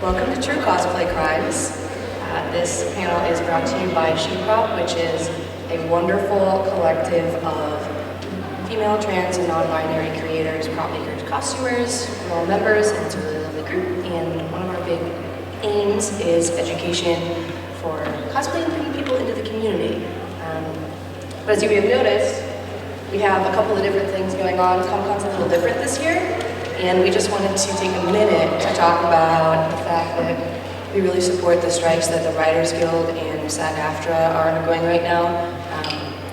Welcome to True Cosplay Crimes. This panel is brought to you by SheProp, which is a wonderful collective of female, trans, and non-binary creators, prop makers, costumers. We're all members, and it's a really lovely group. And one of our big aims is education for cosplay and bringing people into the community. But as you may have noticed, we have a couple of different things going on. Comic-Con's a little different this year, and we just wanted to take a minute to talk about the fact that we really support the strikes that the Writers Guild and SAG-AFTRA are undergoing right now.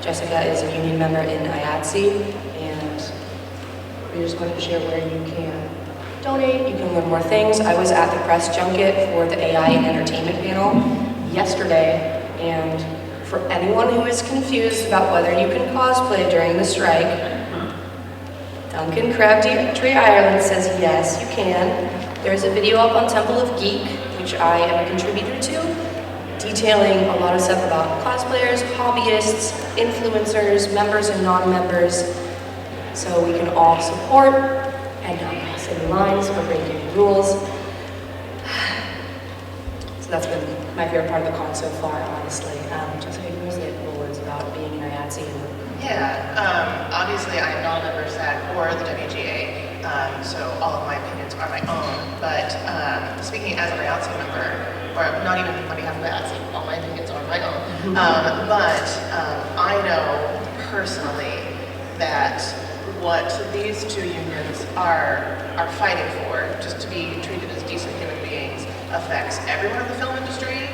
Jessica is a union member in IATSE, and we just wanted to share where you can donate, you can learn more things. I was at the press junket for the AI and entertainment panel yesterday, and for anyone who is confused about whether you can cosplay during the strike, Duncan Crabtree Ireland says yes, you can. There's a video up on Temple of Geek, which I am a contributor to, detailing a lot of stuff about cosplayers, hobbyists, influencers, members and non-members, so we can all support and not cross any lines or break any rules. So that's been my favorite part of the con so far, honestly. Jessica, can you say a couple words about being in IATSE? Yeah, obviously I am not a member of SAG or the WGA, so all of my opinions are my own, but speaking as an IATSE member, or not even on behalf of IATSE, all my opinions are my own, but I know personally that what these two unions are fighting for, just to be treated as decent human beings, affects everyone in the film industry.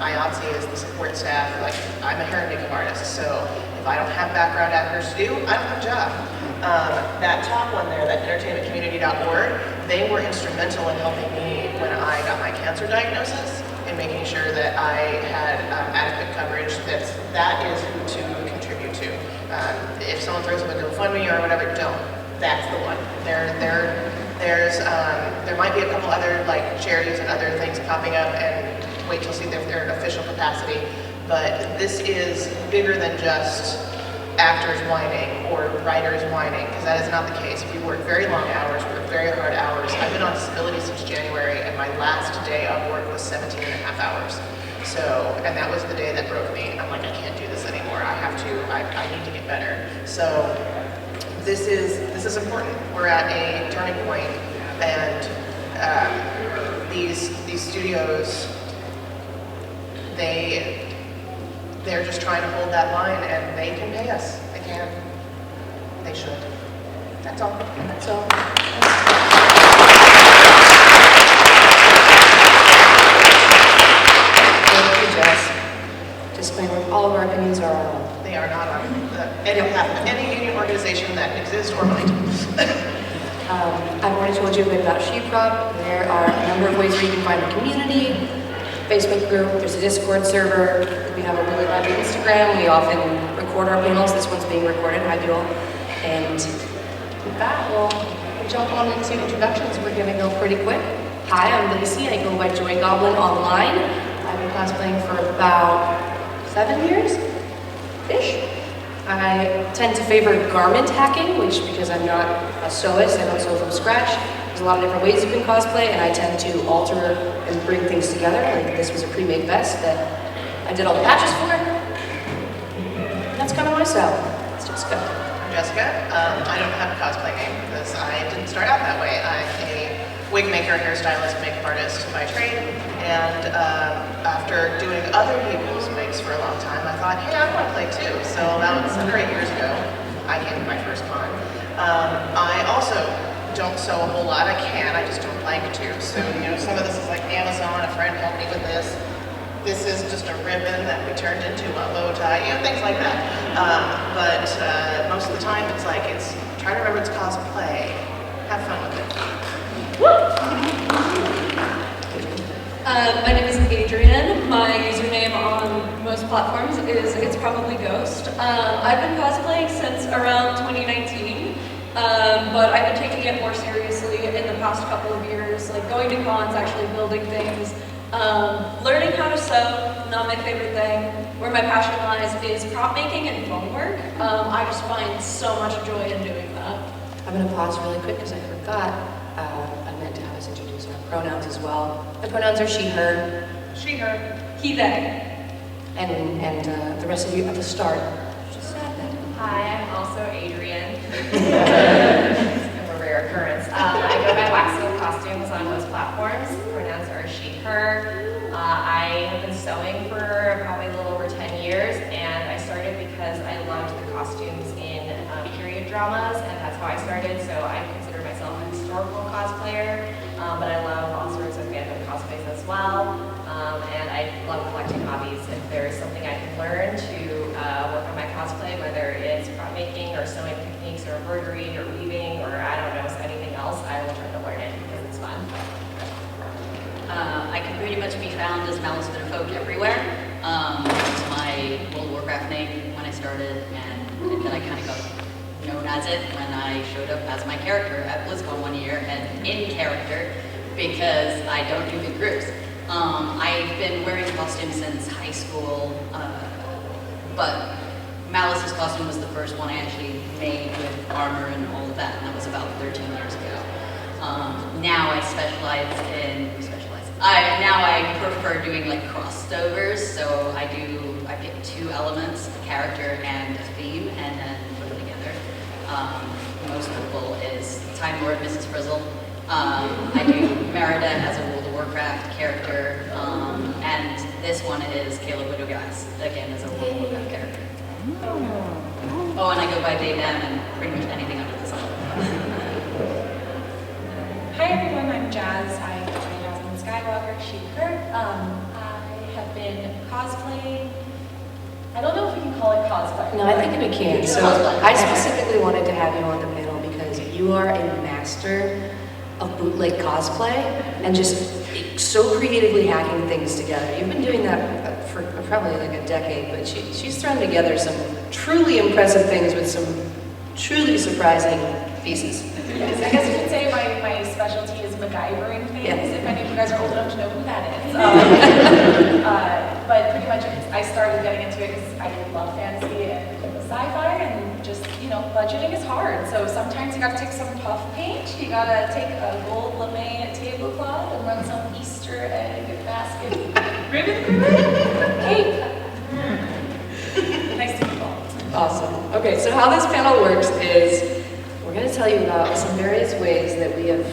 IATSE is the support staff. Like, I'm a hair and makeup artist, so if I don't have background actors to do, I don't have a job. That top one there, that entertainmentcommunity.org, they were instrumental in helping me when I got my cancer diagnosis and making sure that I had adequate coverage. That is who to contribute to. If someone throws up a GoFundMe or whatever, don't. That's the one. There might be a couple other like charities and other things popping up, and wait till see their official capacity. But this is bigger than just actors whining or writers whining, because that is not the case. We work very long hours, we work very hard hours. I've been on disability since January, and my last day of work was 17 and a half hours. So, and that was the day that broke me. I'm like, I can't do this anymore. I need to get better. So this is important. We're at a turning point, and these studios, they're just trying to hold that line, and they can pay us. They can. They should. That's all. That's all. Thank you, Jess. Disclaimer, all of our opinions are our own. They are not our own. Any union organization that exists or might. I've already told you a bit about SheProp. There are a number of ways where you can find the community. Facebook group, there's a Discord server, we have a really lively Instagram, we often record our panels. This one's being recorded, hi Bill. And with that, we'll jump on into introductions. We're gonna go pretty quick. Hi, I'm Lacey, I go by Joy Goblin online. I've been cosplaying for about 7 years-ish. I tend to favor garment hacking, which because I'm not a sewist, I don't sew from scratch. There's a lot of different ways you can cosplay, and I tend to alter and bring things together. Like this was a pre-made vest that I did all the patches for. That's kind of my style. It's Jessica. I'm Jessica. I don't have a cosplay name because I didn't start out that way. I'm a wig maker, hairstylist, makeup artist by trade, and after doing other people's wigs for a long time, I thought, hey, I want to play too. So about 7 or 8 years ago, I came to my first con. I also don't sew a whole lot. I can, I just don't like to. So, some of this is like Amazon, a friend helped me with this. This is just a ribbon that we turned into a bow tie, things like that. But most of the time it's try to remember it's cosplay. Have fun with it. My name is Adrienne. My username on most platforms is ItsProbablyGhost. I've been cosplaying since around 2019. But I've been taking it more seriously in the past couple of years, like going to cons, actually building things, learning how to sew, not my favorite thing. Where my passion lies is prop making and foam work. I just find so much joy in doing that. I'm going to pause really quick because I forgot. I meant to have us introduce our pronouns as well. My pronouns are she, her. She, her. He, they. And the rest of you at the start. Just add that. Hi, I'm also Adrian. I'm a rare occurrence. I go by WaxSealed Costumes on most platforms. Pronouns are she, her. I have been sewing for probably a little over 10 years, and I started because I loved the costumes in period dramas, and that's how I started. So I consider myself a historical cosplayer, but I love all sorts of fandom cosplays as well. And I love collecting hobbies. If there's something I can learn to work on my cosplay, whether it's prop making or sewing techniques or embroidery or weaving or I don't know, anything else, I will try to learn it because it's fun. I can pretty much be found as Malice Folk everywhere. It's my World of Warcraft name when I started, and then I kind of got known as it when I showed up as my character at BlizzCon one year, and in character because I don't do big groups. I've been wearing costumes since high school, but Malice's costume was the first one I actually made with armor and all of that, and that was about 13 years ago. Now I now I prefer doing like crossovers, so I pick two elements, a character and a theme, and then put them together. Most notable is Time Lord Mrs. Frizzle. I do Merida as a World of Warcraft character, and this one is Caleb Widowguys, again as a World of Warcraft character. Oh, and I go by they, them, and pretty much anything under the sun. Hi everyone, I'm Jazz. I go by JasmineSkywalker, she, her. I have been cosplaying. I don't know if we can call it cosplay. No, I think we can. So I specifically wanted to have you on the panel because you are a master of bootleg cosplay and just so creatively hacking things together. You've been doing that for probably like a decade, but she's thrown together some truly impressive things with some truly surprising pieces. Yes, I guess you could say my specialty is MacGyvering things, if any of you guys are old enough to know who that is. But pretty much I started getting into it because I love fantasy and sci-fi, and just, you know, budgeting is hard. So sometimes you gotta take some puff paint, you gotta take a gold lame tablecloth and run some Easter egg basket ribbon through it. Cape. Nice to meet you all. Awesome. Okay, so how this panel works is we're going to tell you about some various ways that we have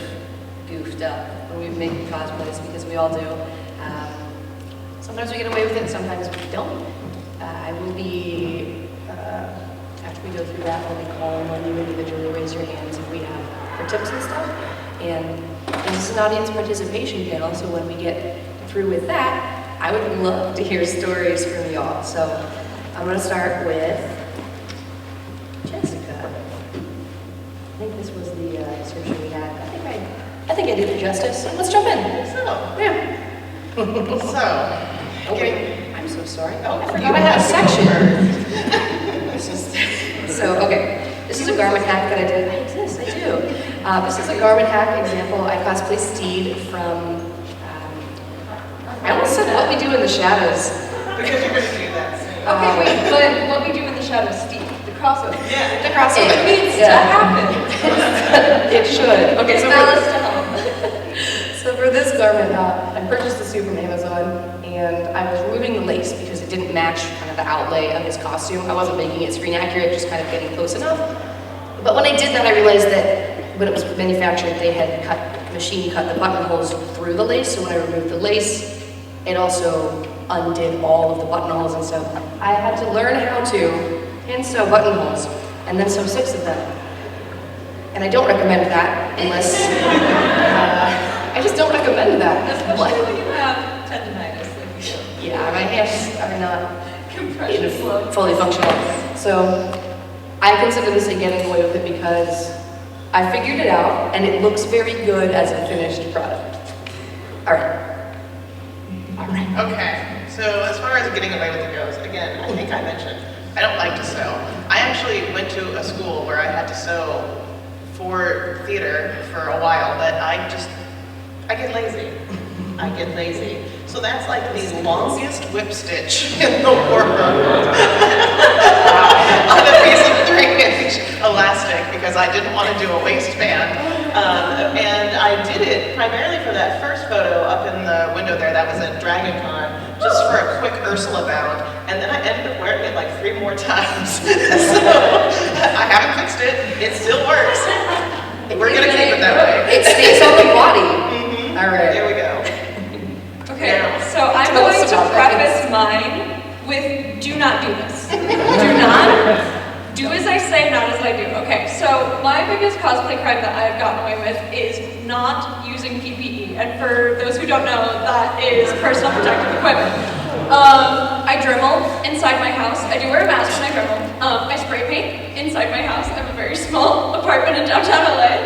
goofed up when we make cosplays, because we all do. Sometimes we get away with it, sometimes we don't. I will be, after we go through that, we'll be calling on you individually, raise your hands if we have for tips and stuff. And this is an audience participation panel, so when we get through with that, I would love to hear stories from y'all. So I'm going to start with Jessica. I think this was the description we had. I think I did it justice. Let's jump in. So, Yeah. so, Oh wait, I'm so sorry. Oh, I forgot I had a section. So, okay, this is a garment hack that I did. I exist, I do. This is a garment hack example. I cosplay Steed from, I almost said What We Do in the Shadows. because you're going to do that soon. Okay, wait, but What We Do in the Shadows, Steve, the crossover. Yeah. The crossover. It needs to happen. It should. Okay, It's so Malice to help. So for this garment, I purchased the suit from Amazon, and I was removing the lace because it didn't match kind of the outlay of his costume. I wasn't making it screen accurate, just kind of getting close enough. But when I did that, I realized that when it was manufactured, they had machine cut the buttonholes through the lace. So when I removed the lace, it also undid all of the buttonholes and stuff. I had to learn how to hand sew buttonholes, and then sew 6 of them. And I don't recommend that unless, I just don't recommend that. Especially when you have tendinitis, like you do. Yeah, my hands are not Compression flow. fully functional. So I consider this a getting away with it because I figured it out and it looks very good as a finished product. All right. Okay, so as far as getting away with it goes, again, I think I mentioned, I don't like to sew. I actually went to a school where I had to sew for theater for a while, but I get lazy. I get lazy. So that's like the longest whip stitch in the world on a piece of 3-inch elastic because I didn't want to do a waistband. And I did it primarily for that first photo up in the window there. That was at Dragon Con, just for a quick Ursula bound. And then I ended up wearing it like 3 more times. So I haven't fixed it. It still works. We're gonna keep it that way. It stays on the body. Mm-hmm. All right. There we go. Okay, so I'm Tell us going to about that. preface mine with do not do this. Do not. Do as I say, not as I do. Okay, so my biggest cosplay crime that I've gotten away with is not using PPE. And for those who don't know, that is personal protective equipment. I Dremel inside my house. I do wear a mask when I Dremel. I spray paint inside my house. I have a very small apartment in downtown LA.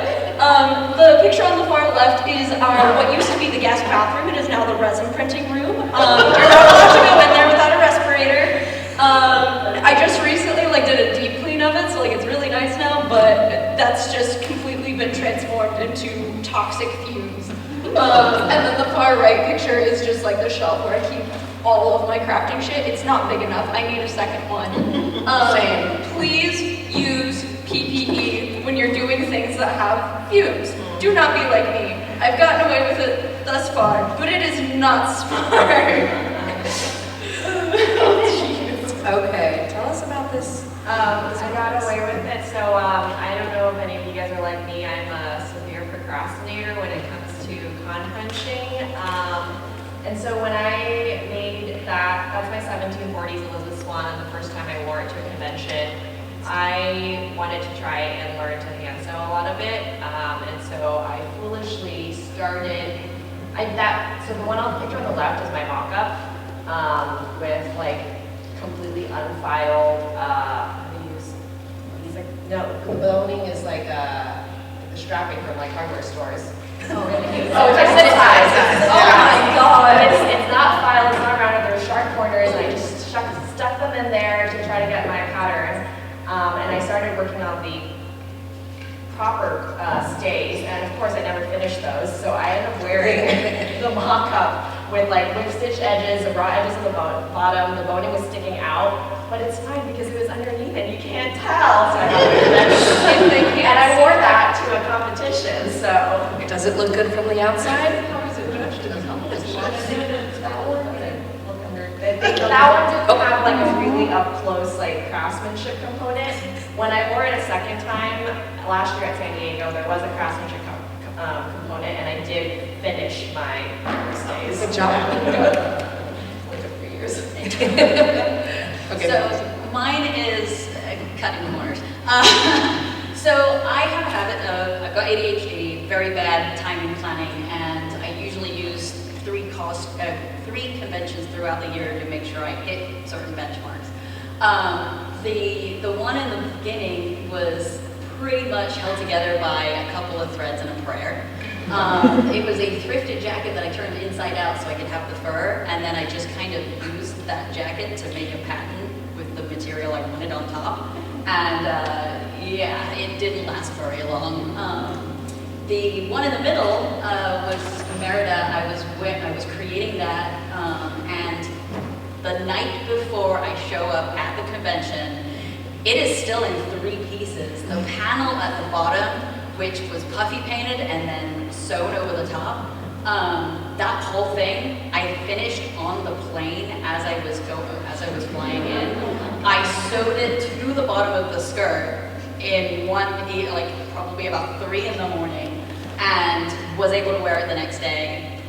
The picture on the far left is what used to be the guest bathroom. It is now the resin printing room. You're not allowed to go in there without a respirator. I just recently did a deep clean of it, so it's really nice now, but that's just completely been transformed into toxic fumes. And then the far right picture is just the shelf where I keep all of my crafting shit. It's not big enough. I need a second one. Same. Please use PPE when you're doing things that have fumes. Do not be like me. I've gotten away with it thus far, but it is not smart. Okay, tell us about this. I got away with it, so I don't know if any of you guys are like me. I'm a severe procrastinator when it comes to con punching. And so when I made that's my 1740s Elizabeth Swan, the first time I wore it to a convention, I wanted to try and learn to hand sew a lot of it. And so I foolishly started, so the one on the picture on the left is my mock-up with completely unfiled, the boning is the strapping from hardware stores. Oh, really? Oh, it's sanitized. Oh my god. It's not filed, it's not rounded, there's sharp corners, and I just stuck them in there to try to get my pattern. And I started working on the proper stays, and of course I never finished those, so I ended up wearing the mock-up with whip stitch edges, the raw edges on the bottom, the boning was sticking out, but it's fine because it was underneath and you can't tell. So I got it. And I wore that to a competition, so. Does it look good from the outside? How is it judged in a competition? That one didn't have a really up-close craftsmanship component. When I wore it a second time, last year at San Diego, there was a craftsmanship component, and I did finish my stays. Good job. It took 3 years. Okay. So mine is cutting corners. So I have a habit of, I've got ADHD, very bad timing planning, and I usually use 3 conventions throughout the year to make sure I hit certain benchmarks. The one in the beginning was pretty much held together by a couple of threads and a prayer. It was a thrifted jacket that I turned inside out so I could have the fur, and then I just kind of used that jacket to make a pattern with the material I wanted on top. And yeah, it didn't last very long. The one in the middle was Merida. I was creating that, and the night before I show up at the convention, it is still in 3 pieces. The panel at the bottom, which was puffy painted and then sewed over the top, that whole thing I finished on the plane as I was flying in. I sewed it to the bottom of the skirt in probably about 3 in the morning, and was able to wear it the next day.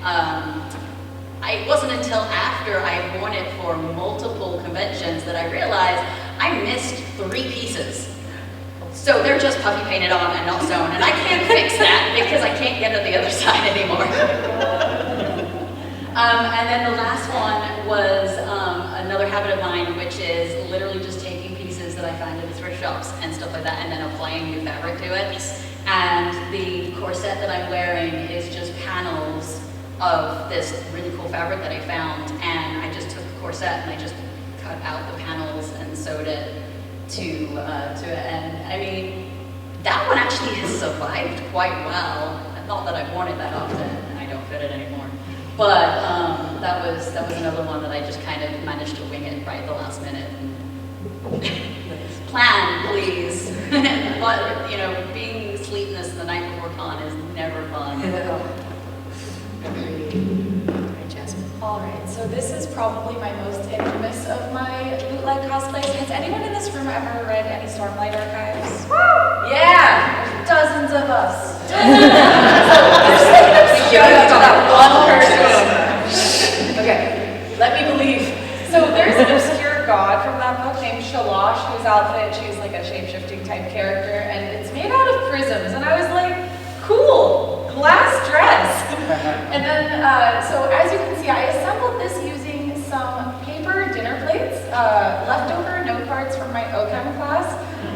It wasn't until after I had worn it for multiple conventions that I realized I missed 3 pieces. So they're just puffy painted on and not sewn, and I can't fix that because I can't get to the other side anymore. And then the last one was another habit of mine, which is literally just taking pieces that I find in the thrift shops and stuff like that, and then applying new fabric to it. And the corset that I'm wearing is just panels of this really cool fabric that I found, and I just took the corset and I just cut out the panels and sewed it to it. And I mean, that one actually has survived quite well. Not that I've worn it that often, and I don't fit it anymore. But that was another one that I just kind of managed to wing it right at the last minute. Plan, please. But being sleepless the night before con is never fun. All right, so this is probably my most infamous of my bootleg cosplays. Has anyone in this room ever read any Stormlight Archives? Yeah, there's dozens of us. Just like an obscure to that one person. Okay, let me believe. So there's an obscure god from that book named Shalosh, whose outfit, she's like a shape-shifting type character, and it's made out of prisms. And I was like, cool, glass dress. And then, so as you can see, I assembled this using some paper dinner plates, leftover note cards from my OChem class,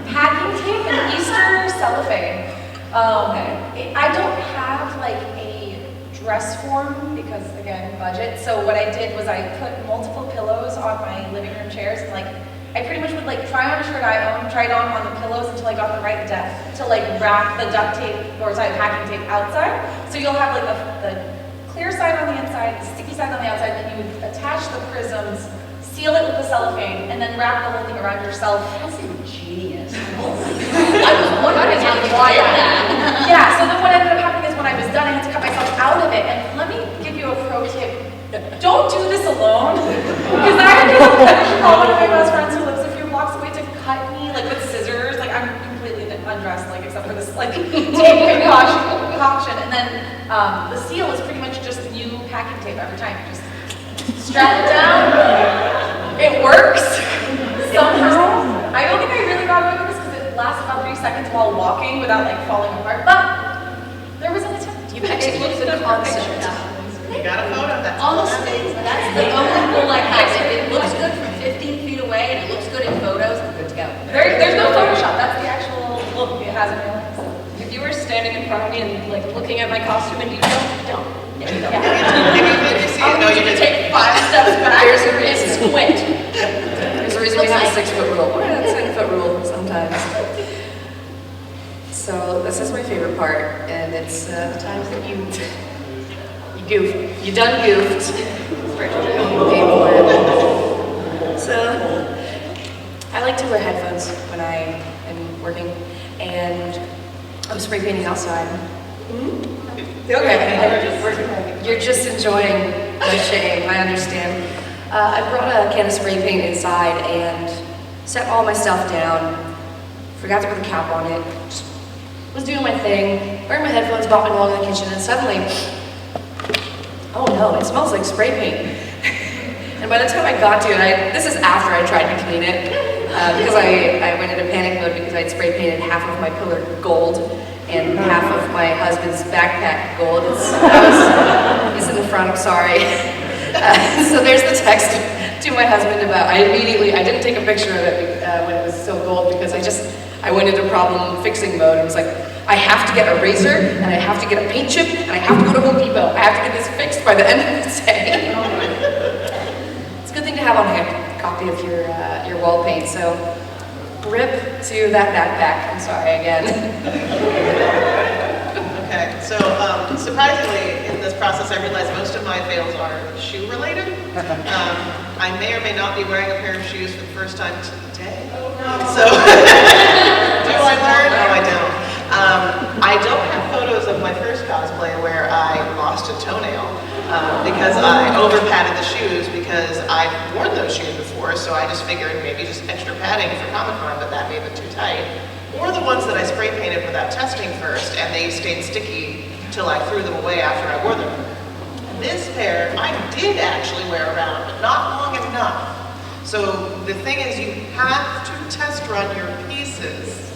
packing tape, and Easter cellophane. I don't have like a dress form because, again, budget. So what I did was I put multiple pillows on my living room chairs, and like I pretty much would like try on a shirt I own, try it on the pillows until I got the right depth to like wrap the duct tape, or sorry, packing tape outside. So you'll have like the clear side on the inside, the sticky side on the outside, then you would attach the prisms, seal it with the cellophane, and then wrap the whole thing around yourself. That's ingenious. Oh my God. I was wondering how you did that. Yeah, so then what ended up happening is when I was done, I had to cut myself out of it. And let me give you a pro tip. Don't do this alone. Because I had to call one of my best friends who lives a few blocks away to cut me like with scissors. Like I'm completely undressed, like except for this like tape concoction. And then the seal is pretty much just new packing tape every time. Just strap it down. It works. Somehow. I don't think I really got away with this because it lasts about 3 seconds while walking without like falling apart. But there was an attempt. You executed the concept. You got a photo, that's Honestly, that's the only rule I have. If it looks good from 15 feet away and it looks good in photos, I'm good to go. There's no Photoshop. That's the actual look it has in real life. If you were standing in front of me and like looking at my costume in detail, don't. If you see it, no, you to didn't. take 5 steps back. There's a reason. Squint. There's a reason we have a 6-foot rule, or a 10-foot rule sometimes. So this is my favorite part, and it's the times that you goof. You done goofed. You pay for it. So I like to wear headphones when I am working, and I'm spray painting outside. Okay, you're just enjoying the shame, I understand. I brought a can of spray paint inside and set all my stuff down. Forgot to put the cap on it. Just was doing my thing, wearing my headphones, bopping along in the kitchen, and suddenly, oh no, it smells like spray paint. And by the time I got to it, this is after I tried to clean it, because I went into panic mode because I'd spray painted half of my pillar gold and half of my husband's backpack gold. He's in the front, I'm sorry. So there's the text to my husband about, I didn't take a picture of it when it was still gold because I went into problem fixing mode and was like, I have to get a razor and I have to get a paint chip and I have to go to Home Depot. I have to get this fixed by the end of the day. It's a good thing to have on hand, a copy of your wall paint. So rip to that backpack. I'm sorry again. Okay, so surprisingly, in this process, I realized most of my fails are shoe related. I may or may not be wearing a pair of shoes for the first time today. So, do I learn? No, I don't. I don't have photos of my first cosplay where I lost a toenail because I over padded the shoes because I've worn those shoes before, so I just figured maybe just extra padding for Comic-Con, but that made them too tight. Or the ones that I spray painted without testing first, and they stayed sticky till I threw them away after I wore them. This pair, I did actually wear around, but not long enough. So the thing is, you have to test run your pieces,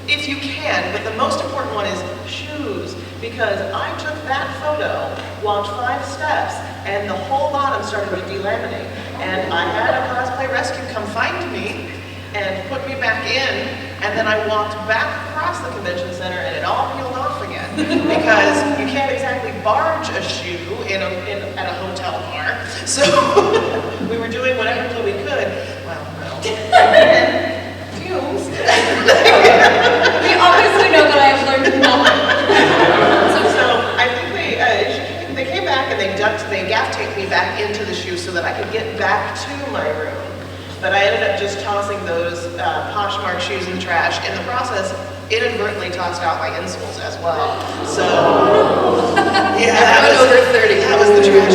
if you can, but the most important one is shoes, because I took that photo, walked 5 steps, and the whole bottom started to delaminate. And I had a cosplay rescue come find me, and put me back in, and then I walked back across the convention center and it all peeled off again. Because you can't exactly barge a shoe at a hotel bar. So we were doing whatever until we could. Well, no. Fumes. We obviously know that I have learned nothing. So I think they came back and they gaff taped me back into the shoe so that I could get back to my room. But I ended up just tossing those Poshmark shoes in the trash. In the process, inadvertently tossed out my insoles as well. So, yeah, that was over 30. That was the trash.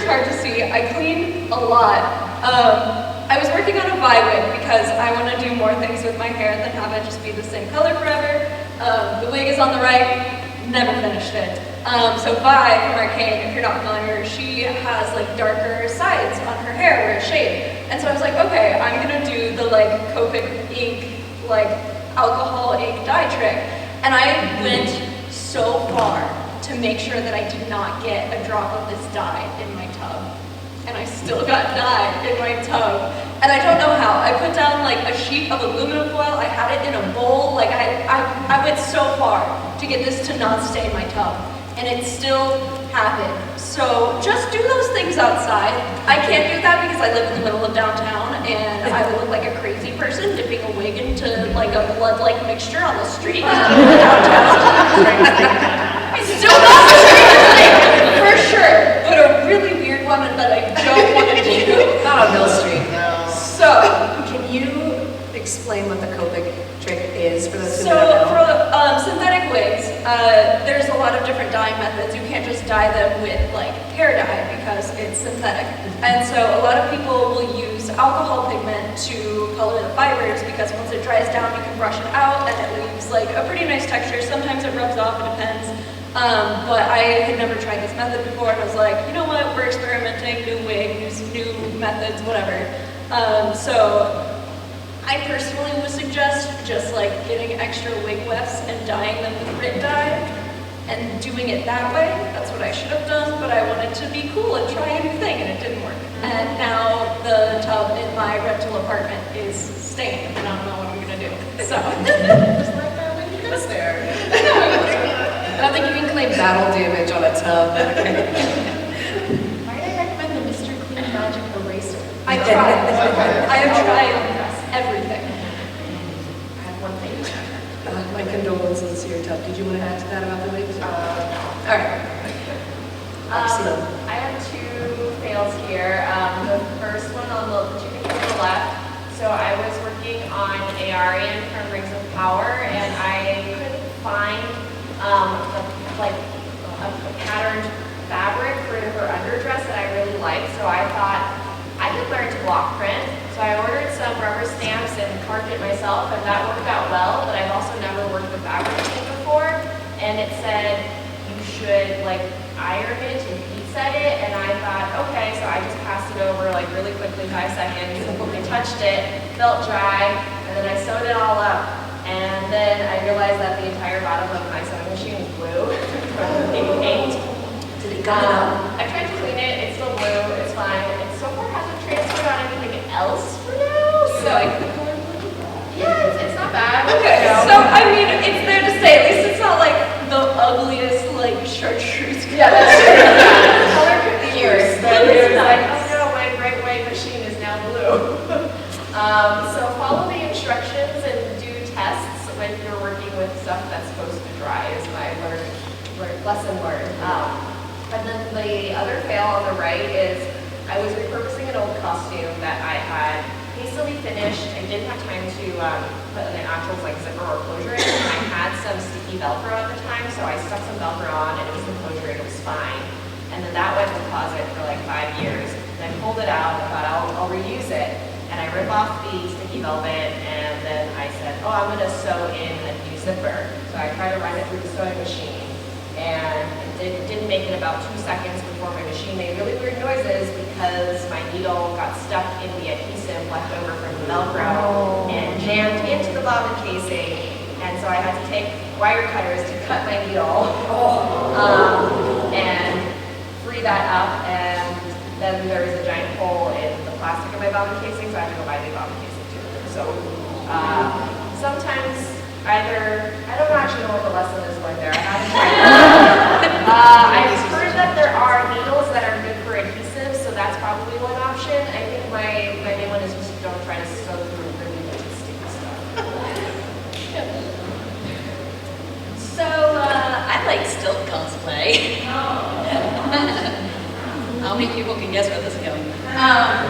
hard to see. I clean a lot. I was working on a Vi wig because I want to do more things with my hair than have it just be the same color forever. The wig is on the right, never finished it. So Vi from Arcane, if you're not familiar, she has like darker sides on her hair where it's shaved. And so I was like, okay, I'm gonna do the like Copic ink, like alcohol ink dye trick. And I went so far to make sure that I did not get a drop of this dye in my tub. And I still got dye in my tub. And I don't know how. I put down like a sheet of aluminum foil, I had it in a bowl, like I went so far to get this to not stay in my tub. And it still happened. So just do those things outside. I can't do that because I live in the middle of downtown and I would look like a crazy person dipping a wig into like a blood-like mixture on the street downtown. It's still not the strangest thing, for sure, but a really weird one that I don't want to do. Not on Mill Street. So, Can you explain what the Copic trick is for those who So don't know? for synthetic wigs, there's a lot of different dyeing methods. You can't just dye them with like hair dye because it's synthetic. And so a lot of people will use alcohol pigment to color the fibers because once it dries down, you can brush it out and it leaves like a pretty nice texture. Sometimes it rubs off, it depends. But I had never tried this method before and I was like, you know what, we're experimenting, new wig, new methods, whatever. So I personally would suggest just like getting extra wig wefts and dyeing them with grit dye and doing it that way. That's what I should have done, but I wanted to be cool and try a new thing and it didn't work. And now the tub in my rental apartment is stained and I don't know what I'm gonna do. So. Just like that when you go there. I don't think you can claim battle damage on a tub. Might I recommend the Mr. Clean Magic Eraser? I tried. I have tried everything. I have one thing. My condolences to your tub. Did you want to add to that about the wigs? All right. I have two fails here. The first one on the two pictures on the left. So I was working on Arian from Rings of Power, and I couldn't find a patterned fabric for her underdress that I really liked. So I thought I could learn to block print. So I ordered some rubber stamps and carved it myself, and that worked out well. But I've also never worked with fabric printing before, and it said you should like iron it and heat set it, and I thought, okay, so I just passed it over like really quickly, 5 seconds. I touched it, felt dry, and then I sewed it all up. And then I realized that the entire bottom of my sewing machine was blue from the paint. Did it come out? I tried to clean it, it's still blue, it's fine. It so far hasn't transferred on anything else for now, so yeah, it's not bad. Okay, you know. so I mean, it's there to stay. At least it's not like the ugliest like chartreuse. Yeah, that's true. Color could be Years. worse. But it was like, oh no, my bright white machine is now blue. So follow the instructions and do tests when you're working with stuff that's supposed to dry is my lesson learned. And then the other fail on the right is I was repurposing an old costume that I had hastily finished. I didn't have time to put an actual like zipper or closure in. I had some sticky Velcro at the time, so I stuck some Velcro on and it was the closure and it was fine. And then that went in the closet for like 5 years. And I pulled it out and I thought I'll reuse it. And I ripped off the sticky velvet and then I said, oh, I'm gonna sew in a new zipper. So I tried to run it through the sewing machine and it didn't make it about 2 seconds before my machine made really weird noises because my needle got stuck in the adhesive left over from the Velcro and jammed into the bobbin casing. And so I had to take wire cutters to cut my needle and free that up. And then there was a giant hole in the plastic of my bobbin casing, so I had to go buy new bobbin casing too. So sometimes either, I don't actually know what the lesson is going there. I haven't tried that. I've heard that there are needles that are good for adhesive, so that's probably one option. I think my main one is just don't try to sew through really sticky stuff. So, I like stealth cosplay. How many people can guess where this is going?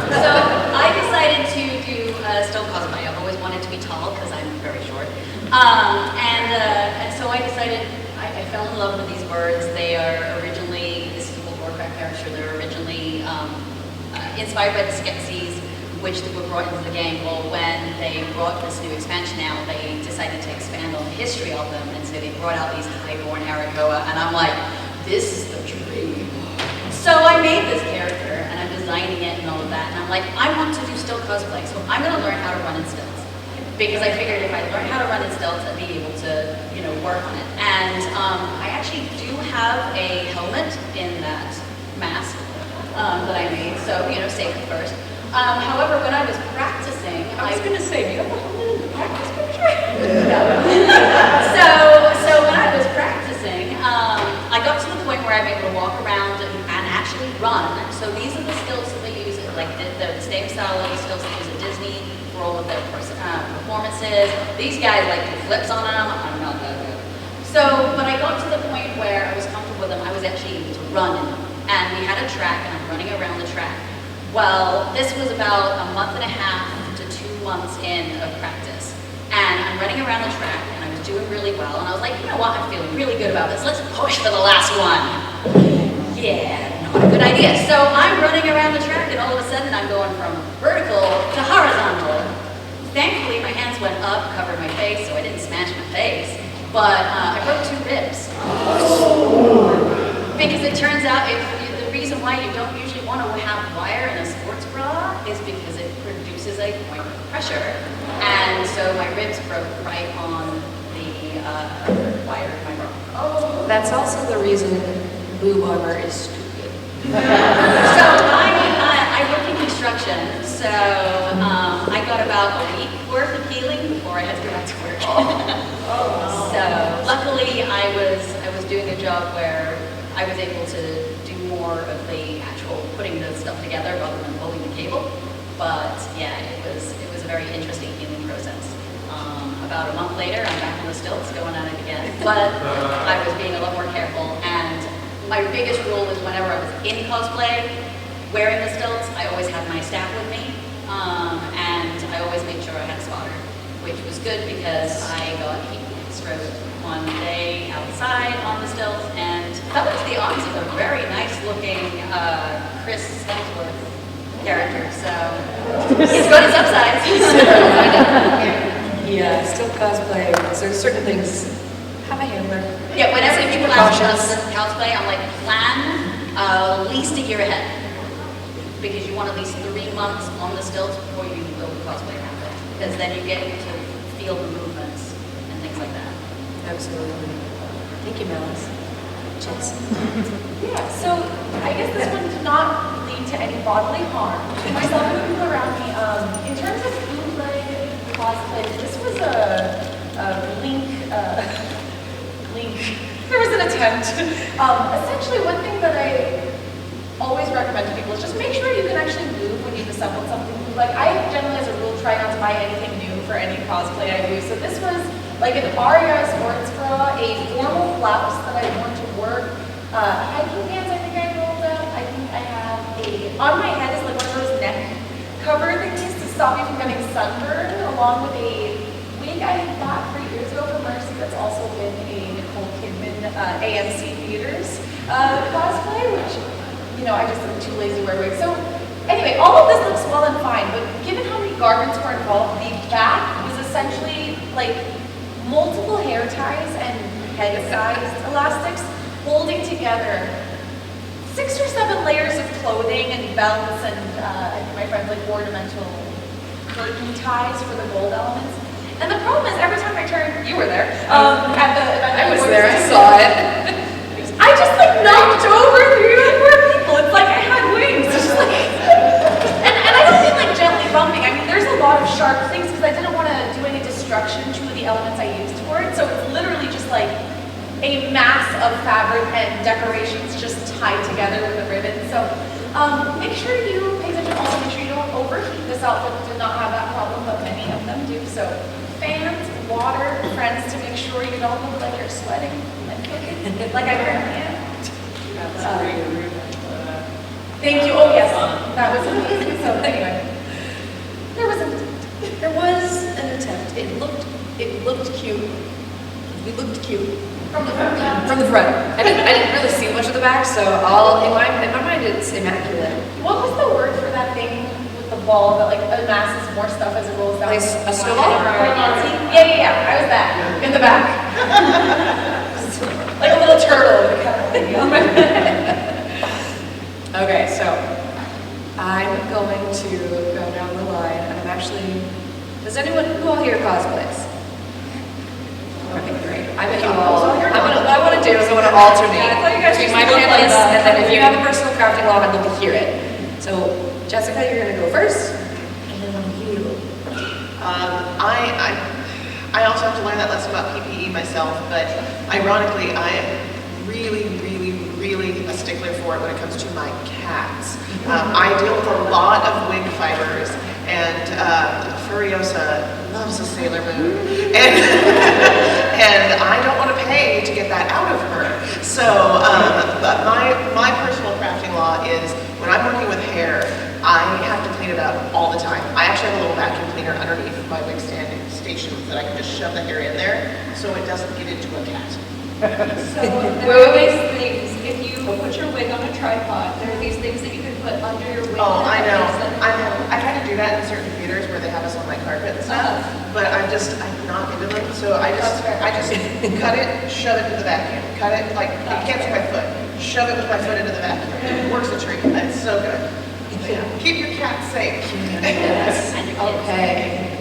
So, I decided to do stealth cosplay. I've always wanted to be tall because I'm very short. And so I decided, I fell in love with these birds. They are originally, this is a World of Warcraft character, they're originally inspired by the Skeksis, which were brought into the game. Well, when they brought this new expansion out, they decided to expand on the history of them, and so they brought out these highborn Arakoa, and I'm like, this is the dream. So I made this character, and I'm designing it and all of that, and I'm like, I want to do stilt cosplay, so I'm going to learn how to run in stilts. Because I figured if I learn how to run in stilts, I'd be able to, you know, work on it. And I actually do have a helmet in that mask that I made, so, you know, safety first. However, when I was practicing, I was gonna say, do you have a helmet in the practice picture? No. so when I was practicing, I got to the point where I'm able to walk around and actually run. So these are the stilts that they use, like the same style of the stilts they use at Disney for all of their performances. These guys like do flips on them. I'm not that good. So when I got to the point where I was comfortable with them, I was actually able to run in them. And we had a track, and I'm running around the track. Well, this was about a month and a half to 2 months in of practice. And I'm running around the track, and I was doing really well. And I was like, you know what, I'm feeling really good about this. Let's push for the last one. Yeah, not a good idea. So I'm running around the track, and all of a sudden I'm going from vertical to horizontal. Thankfully, my hands went up, covered my face, so I didn't smash my face. But I broke 2 ribs. Because it turns out the reason why you don't usually want to have wire in a sports bra is because it produces a point of pressure. And so my ribs broke right on the wire of my bra. Oh, that's also the reason boob armor is stupid. So I work in construction, so I got about a week worth of healing before I had to go back to work. So luckily I was doing a job where I was able to do more of the actual putting the stuff together rather than pulling the cable. But yeah, it was a very interesting healing process. About a month later, I'm back on the stilts going at it again. But I was being a lot more careful, and my biggest rule was whenever I was in cosplay, wearing the stilts, I always had my staff with me, and I always made sure I had a spotter, which was good because I got heat stroke one day outside on the stilts and fell into the arms of a very nice looking Chris Hemsworth character, so he's got his upsides. Yeah, still cosplay. So certain things have a handler. Yeah, whenever people ask us cosplay, I'm like, plan at least a year ahead. Because you want at least 3 months on the stilts before you build a cosplay around it. Because then you get to feel the movements and things like that. Absolutely. Thank you, Malice. Cheers. Yeah, so I guess this one did not lead to any bodily harm to myself and the people around me. In terms of bootleg cosplay, this was a link. There was an attempt. Essentially, one thing that I always recommend to people is just make sure you can actually move when you've assembled something. Like I generally, as a rule, try not to buy anything new for any cosplay I do. So this was like an awry sports bra, a formal blouse that I worn to work, hiking pants I think I rolled up. I think I have on my head is like one of those neck cover thingies to stop you from getting sunburned, along with a wig I bought 3 years ago from Mercy that's also been a Nicole Kidman AMC Theaters cosplay, which, you know, I just am too lazy to wear wigs. So anyway, all of this looks well and fine, but given how many garments were involved, the back was essentially like multiple hair ties and head-sized elastics holding together 6 or 7 layers of clothing and belts and I think my friends like ornamental curtain ties for the gold elements. And the problem is every time I turn, you were there, at the event. I was there, I saw it. I just like knocked over 3 or 4 people. It's like I had wings. It's just like, and I don't mean like gently bumping. I mean, there's a lot of sharp things because I didn't want to do any destruction to the elements I used for it. So it's literally just like a mass of fabric and decorations just tied together with a ribbon. So make sure you pay attention. Also, make sure you don't overheat. This outfit did not have that problem, but many of them do. So fans, water, friends to make sure you don't look like you're sweating and cooking like I currently am. Thank you. Oh yes, that was amazing. So anyway, there was an attempt. It looked cute. We looked cute From the front. From the front. I didn't really see much of the back, so in my mind it's immaculate. What was the word for that? that thing with the ball that like amasses more stuff as it rolls down? Like a snowball? Yeah. I was that in the back. Like a little turtle. Okay, so I'm going to go down the line, and I'm actually, who all here cosplays? Okay, great. I bet you all, what I want to do is I want to alternate Yeah, I thought you guys between just my looked like panelists, that. and then if you have a personal crafting law, I'd love to hear it. So, Jessica, you're going to go first, and then you. I also have to learn that lesson about PPE myself, but ironically, I am really a stickler for it when it comes to my cats. I deal with a lot of wing fibers, and Furiosa loves a Sailor Moon, and I don't want to pay to get that out of her. So, but my personal crafting law is when I'm working with hair, I have to clean it up all the time. I actually have a little vacuum cleaner underneath my wig standing station that I can just shove the hair in there so it doesn't get into a cat. So there are these things, if you put your wig on a tripod, there are these things that you can put under your wig. Oh, I know. that I try to do that in certain theaters where they have us on my carpet and stuff, but I'm not into them. So I just cut it, shove it into the vacuum. Cut it, like, you can't see my foot. Shove it with my foot into the vacuum. It works a treat. It's so good. Yeah. Keep your cat safe. Yes. Okay.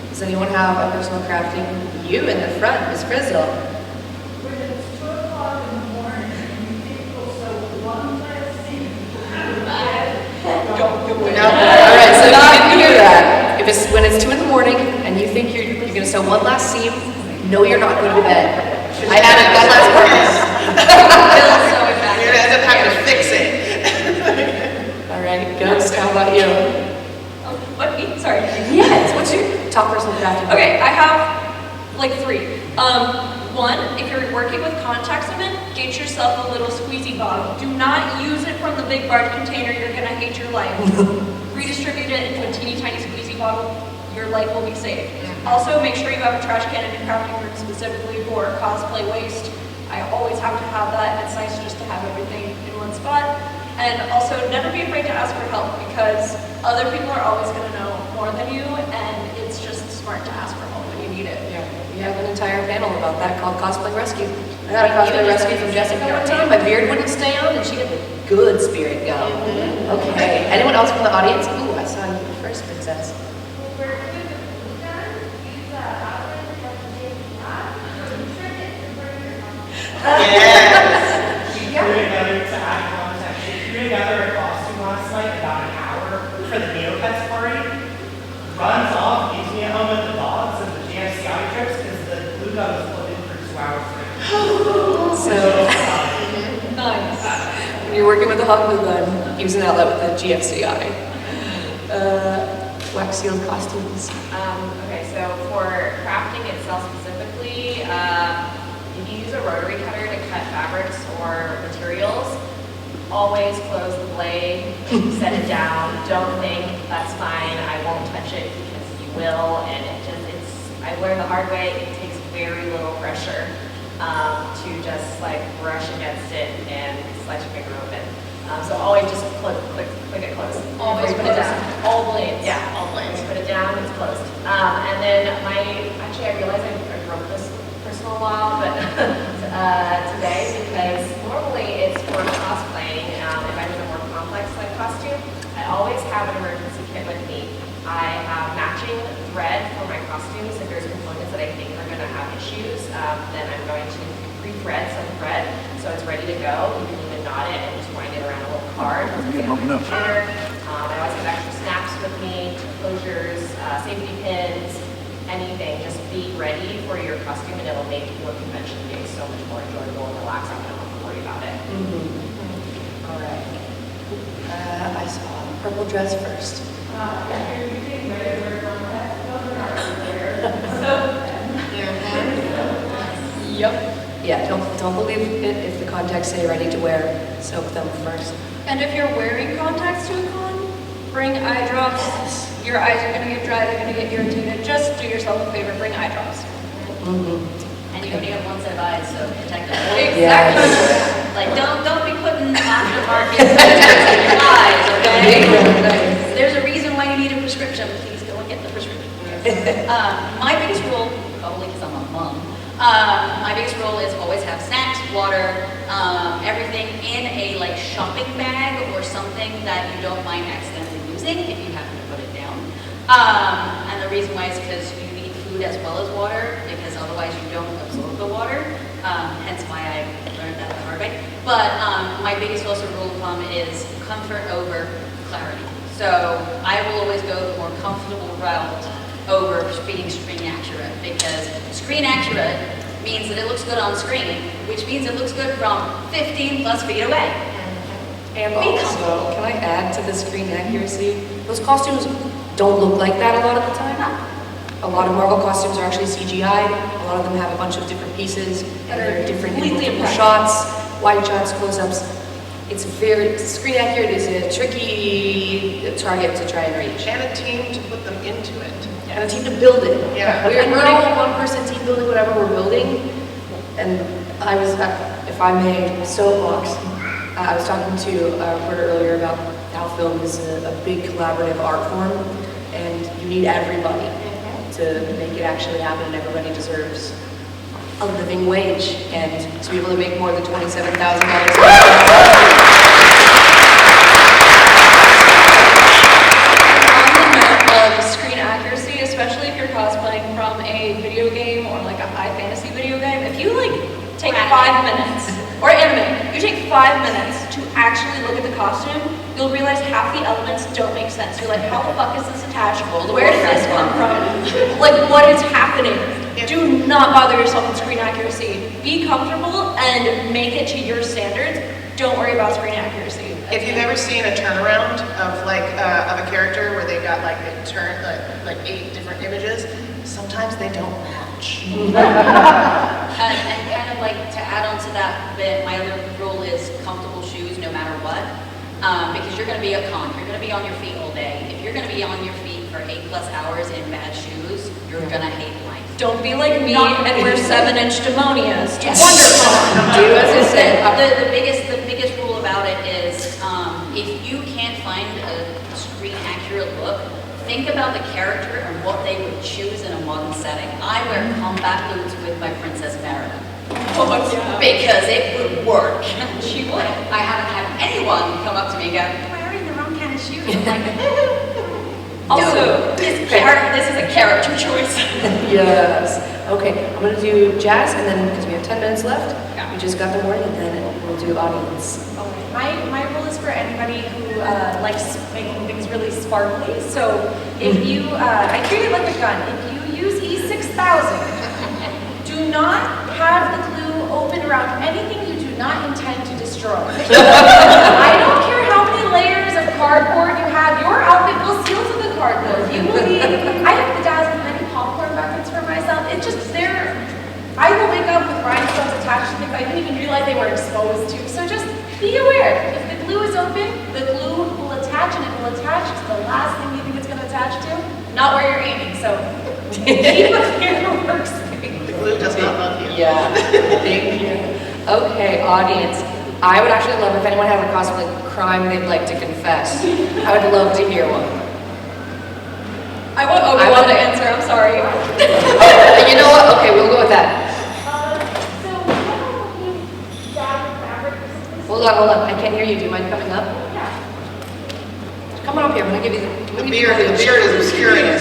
Does anyone have a personal crafting? You in the front, Miss Frizzle. When it's 2 o'clock in the morning and you think you'll sew one last seam. Don't do it. No. All right, so you didn't hear that. If it's when it's 2 in the morning and you think you're going to sew one last seam, no, you're not going to bed. I added that last purpose. You're gonna end up having to fix it. All right, Ghost, how about you? Oh, what? Me? Sorry. Yes. What's your top personal crafting? Okay, I have like 3. One, if you're working with contact cement, get yourself a little squeezy bottle. Do not use it from the big barge container. You're gonna hate your life. Redistribute it into a teeny tiny squeezy bottle. Your life will be saved. Also, make sure you have a trash can in your crafting room specifically for cosplay waste. I always have to have that. It's nice just to have everything in one spot. And also, never be afraid to ask for help because other people are always going to know more than you, and it's just smart to ask for help when you need it. Yeah, we have an entire panel about that called Cosplay Rescue. I got a cosplay rescue from Jessica one time. My beard wouldn't stay on, and she had the good spirit go. Okay. Anyone else from the audience? Ooh, I saw you first, Princess. Yes. We threw together to add context. We threw together a costume last night, about an hour, for the neopets party. Runs off, leaves me at home with the dogs and the JasmineSkywalker trips because the glue gun was plugged in for 2 hours. So, Nice. when you're working with the hot glue gun, use an outlet with the GFCI. WaxSealed Costumes. Okay, so for crafting itself specifically, if you use a rotary cutter to cut fabrics or materials, always close the blade, set it down. Don't think that's fine, I won't touch it because you will, and I learned the hard way, it takes very little pressure to just like brush against it and slice your finger open. So always just click it closed. Always put it down. All blades. Yeah, all blades. Put it down, it's closed. And then actually I realized I broke this personal law, but today, because normally it's for cosplaying, if I'm in a more complex like costume, I always have an emergency kit with me. I have matching thread for my costumes. If there's components that I think are going to have issues, then I'm going to pre-thread some thread so it's ready to go. You can even knot it and just wind it around a little card. I always have extra snaps with me, closures, safety pins, anything. Just be ready for your costume and it'll make your convention day so much more enjoyable and relaxing. I don't have to worry about it. All right. I saw a purple dress first. Yep. Yeah, don't believe it if the contacts say ready to wear. Soak them first. And if you're wearing contacts to a con, bring eye drops. Your eyes are going to get dry, they're going to get irritated. Just do yourself a favor, bring eye drops. And you only have one set of eyes, so protect them. Exactly. Like, don't be putting aftermarket in your eyes, okay? My biggest rule, probably because I'm a mom, my biggest rule is always have snacks, water, everything in a like shopping bag or something that you don't mind accidentally losing if you happen to put it down. And the reason why is because you need food as well as water, because otherwise you don't absorb the water. Hence why I learned that the hard way. But my biggest also rule of thumb is comfort over clarity. So I will always go the more comfortable route over being screen accurate, because screen accurate means that it looks good on screen, which means it looks good from 15 plus feet away. And also, can I add to the screen accuracy? Those costumes don't look like that a lot of the time. A lot of Marvel costumes are actually CGI. A lot of them have a bunch of different pieces, and they're different in multiple shots, wide shots, close-ups. It's very, screen accurate is a tricky target to try and reach. And a team to put them into it. And a team to build it. Yeah. We're all a one-person team building whatever we're building. And I was, if I may, soapbox, I was talking to a reporter earlier about how film is a big collaborative art form, and you need everybody to make it actually happen, and everybody deserves a living wage, and to be able to make more than $27,000. Screen accuracy, especially if you're cosplaying from a video game or like a high fantasy video game, if you like take 5 minutes, or anime, you take 5 minutes to actually look at the costume, you'll realize half the elements don't make sense. You're like, how the fuck is this attachable? Where did this come from? Like, what is happening? Do not bother yourself with screen accuracy. Be comfortable and make it to your standards. Don't worry about screen accuracy. If you've ever seen a turnaround of like of a character where they've got like they turn like 8 different images, sometimes they don't match. And kind of like to add on to that bit, my other rule is comfortable shoes no matter what. Because you're going to be a con, you're going to be on your feet all day. If you're going to be on your feet for 8+ hours in bad shoes, you're going to hate life. Don't be like me and wear 7-inch demonias to Yes. WonderCon. Do as I said. The biggest rule about it is if you can't find a screen accurate look, think about the character and what they would choose in a modern setting. I wear combat boots with my Princess Merida. Oh, yeah. Because it would work. She would. I haven't had anyone come up to me and go, you're wearing the wrong kind of shoes. I'm like, Also, this is a character choice. Yes. Okay, I'm going to do Jazz, and then, because we have 10 minutes left, we just got the warning, and then we'll do audience. My rule is for anybody who likes making things really sparkly. So if you, I treat it like a gun. If you use E6000, do not have the glue open around anything you do not intend to destroy. I don't care how many layers of cardboard you have, your outfit will seal to the cardboard. You will be, I have bedazzled many popcorn buckets for myself. It's just there. I will wake up with rhinestones attached to things I didn't even realize they were exposed to. So just be aware. If the glue is open, the glue will attach, and it will attach to the last thing you think it's going to attach to, not where you're aiming. So keep a clear workspace. The glue does not love you. Yeah, thank you. Okay, audience. I would actually love if anyone has a cosplay crime they'd like to confess. I would love to hear one. I want Obi-Wan to answer, I'm sorry. You know what? Okay, we'll go with that. Hold on. I can't hear you. Do you mind coming up? Yeah. Come on up here. I'm going to give you The beard is obscuring it.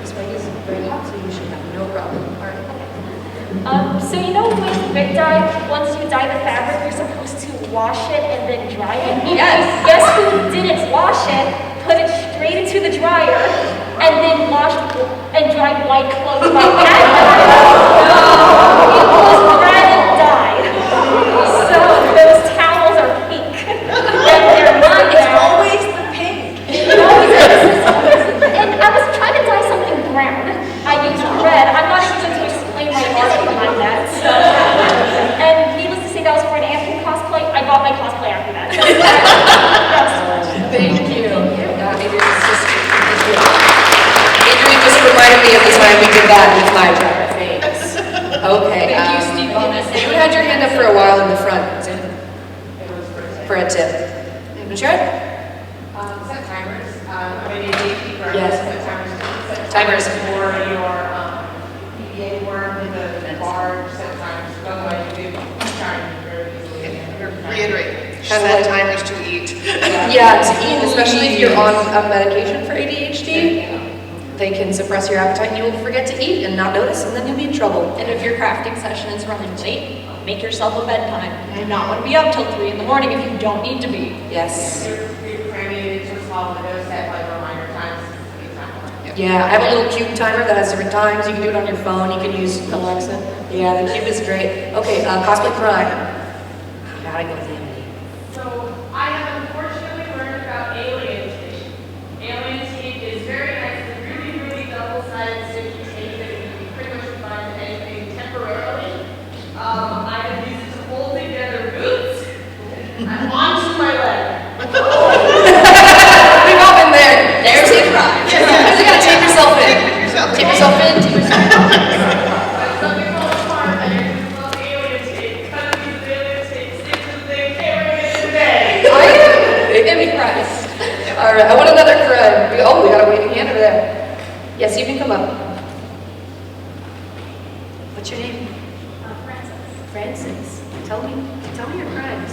This mic is very hot, so you should have no problem. All right. So you know with Big Dye, once you dye the fabric, you're supposed to wash it and then dry it? Yes. Guess who didn't wash it, put it straight into the dryer, and then washed and dried white clothes like that? It was red dye. So those towels are pink. And they're not it's always the pink. It always is. And I was trying to dye something brown. I used red. I'm not even going to explain my art behind that. So, and needless to say, that was for an Anthem cosplay. I got my cosplay after that. So, Thank you. Adrian's sister. Adrian just reminded me of the time we did that with my driver. Thanks. Okay. Thank you, Steve. You had your hand up for a while in the front. For a tip. Sure? Set timers. I'm a gatekeeper. Yes. Set timers. So Timers. For your PBA work, the bar set times, otherwise you do time very easily. Reiterate, Kinda set like- timers to eat. Yeah, to eat, especially if you're on a medication for ADHD, they can suppress your appetite and you'll forget to eat and not notice, and then you'll be in trouble. And if your crafting session is running late, make yourself a bedtime. You do not want to be up till 3 in the morning if you don't need to be. Yes. Your cranny to small windows set like reminder times. Yeah, I have a little cube timer that has different times. You can do it on your phone. You can use Alexa. Yeah, the cube is great. Okay, cosplay crime. Gotta go with Emily. So I have unfortunately learned about alien tape. Alien tape is very nice. It's really, really double-sided sticky tape that you can pretty much find anything temporarily. I have used it to hold together boots and onto my leg. We've all been there. There's a crime. You gotta tape yourself in. Tape yourself in, tape yourself in. When something falls apart, I use love alien tape. Cut a piece of alien tape, stick to the thing, carry it today. Impressed. All right, I want another crime. Oh, we got a waving hand over there. Yes, you can come up. What's your name? Francis. Tell me your crimes.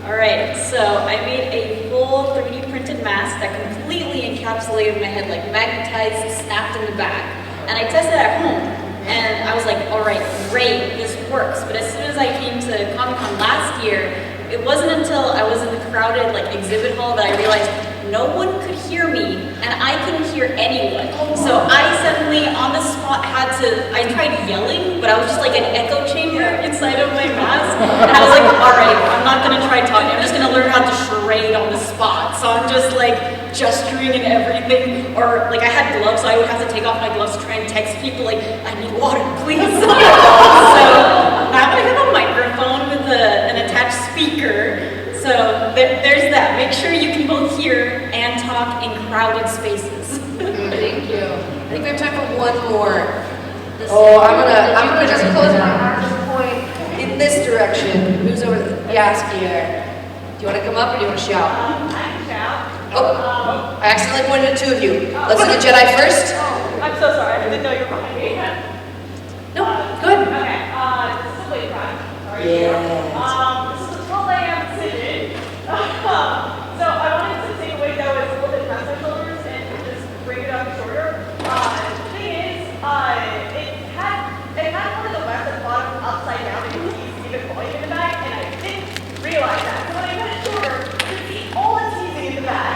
All right, so I made a full 3D printed mask that completely encapsulated my head, like magnetized, snapped in the back. And I tested it at home, and I was like, all right, great, this works. But as soon as I came to Comic-Con last year, it wasn't until I was in the crowded exhibit hall that I realized no one could hear me, and I couldn't hear anyone. So I suddenly, on the spot, I tried yelling, but I was just like an echo chamber inside of my mask. And I was like, all right, I'm not gonna try talking, I'm just gonna learn how to charade on the spot. So I'm just gesturing and everything, or I had gloves, so I would have to take off my gloves to try and text people I need water, please. So now I have a microphone with an attached speaker. So there's that. Make sure you can both hear and talk in crowded spaces. Thank you. I think we have time for one more. Oh, I'm gonna just close my arms and point in this direction. Who's over there? Yaskier. Do you want to come up or do you want to shout? I can shout. Oh, I accidentally pointed at two of you. Let's do the Jedi first. I'm so sorry, I didn't know you were behind me. No, good. Okay, this is a weight crime. Sorry. Yes. This is a 12 a.m. decision. So I wanted to take a weight that was a little bit past my shoulders and just bring it up shorter. The thing is, it had one of the webs at the bottom upside down and you can see the volume in the bag, and I didn't realize that. So when I got it shorter, you could see all the teasing in the bag.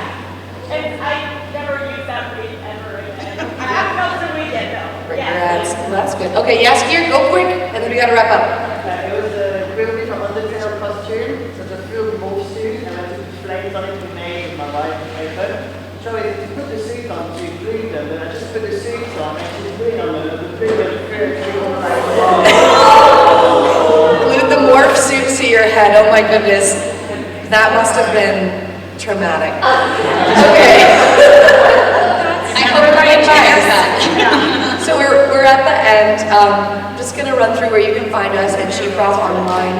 And I never used that weight ever again. I haven't got to the weight yet though. Congrats. Well, that's good. Okay, Yaskier, go quick, and then we gotta wrap up. It was a really from SheProp Costume, so it's a full morph suit, and I took the flames on it to make my wife make it. So I put the suit on to bleed them, and I just put the suit on, and she's bleeding on them, and the bleed was Glued the morph suit to your head. Oh my goodness. That must have been traumatic. Okay. I hope Ryan shares that. So we're at the end. I'm just going to run through where you can find us at SheProp online,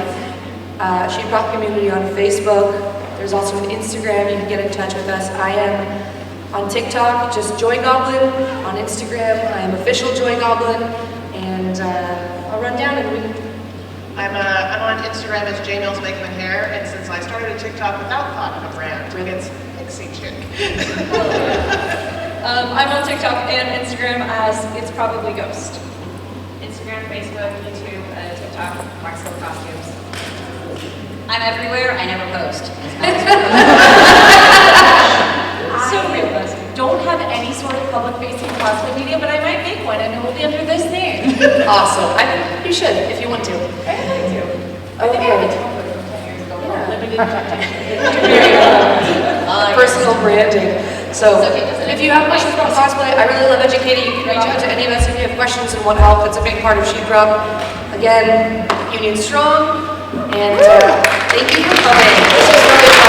SheProp Community on Facebook. There's also an Instagram. You can get in touch with us. I am on TikTok, just Joy Goblin. On Instagram, I am official Joy Goblin. And I'll run down and I'm on Instagram as JMills Make My Hair, and since I started a TikTok without thought of a brand, it's Pixie Chick. I'm on TikTok and Instagram as ItsProbablyGhost. Instagram, Facebook, YouTube, TikTok, WaxSealed Costumes. I'm everywhere, I never post. So realistic. Don't have any sort of public-facing cosplay media, but I might make one, and it will be under this name. Awesome. You should, if you want to. I'd like to. Oh, I think I have a yeah. Tumblr from 10 years ago. Yeah. Limited edition. Personal branding. So, if you have questions about cosplay, I really love educating. You can reach out to any of us if you have questions and want help. It's a big part of SheProp. Again, Union Strong, and thank you for coming. This was really fun.